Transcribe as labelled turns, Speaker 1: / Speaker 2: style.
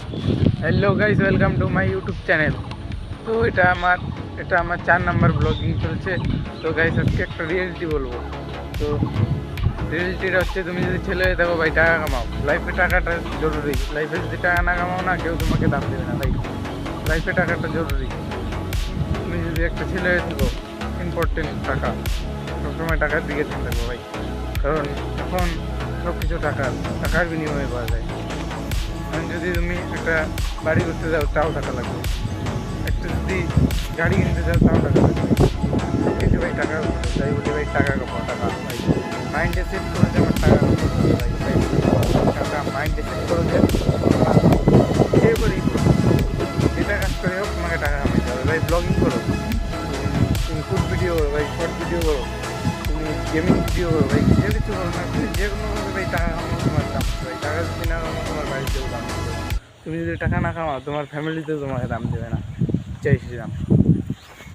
Speaker 1: Hello guys, welcome to my YouTube channel. তো এটা আমার 4 নাম্বার ব্লগিং চলছে। তো গাইস, আজকে একটা রিয়েলিটি বলবো। তো রিয়েলিটিটা হচ্ছে, তুমি যদি ছেলে হয়ে থাকো ভাই, টাকা কামাও। লাইফে টাকাটা জরুরি। লাইফে যদি টাকা না কামাও না, কেউ তোমাকে দাম দেবে না ভাই। লাইফে টাকাটা জরুরি। তুমি যদি একটা ছেলে হয়ে থাকো, ইম্পর্টেন্ট টাকা। সবসময় টাকার দিকে ধ্যান রাখবো ভাই, কারণ এখন সব কিছু টাকার বিনিময়ে পাওয়া যায়। কারণ যদি তুমি একটা বাড়ি করতে যাও, তাও টাকা লাগবে। একটা যদি গাড়ি কিনতে যাও, তাও টাকা লাগবে। সব কিছু ভাই টাকার উপরে। তাই বলি ভাই, টাকা কামাও। টাকা ভাই মাইন্ডে সেট করে যে আমার টাকা কামাতে হবে ভাই। ভাই টাকা মাইন্ডে সেট করে যে যে করেই করো, যেটা কাজ করে হোক, তোমাকে টাকা কামাইতে হবে ভাই। ব্লগিং করো, তুমি ফুড ভিডিও করো ভাই, শর্ট ভিডিও করো, তুমি গেমিং ভিডিও করো ভাই, যে কিছু করো না, তুমি যে কোনোভাবে ভাই টাকা কামানো তোমার দাম ভাই। টাকা যদি না কামাও, তোমার বাড়িতেও দাম দেবে। তুমি যদি টাকা না কামাও, তোমার ফ্যামিলিতেও তোমাকে দাম দেবে না। জয় শ্রীরাম।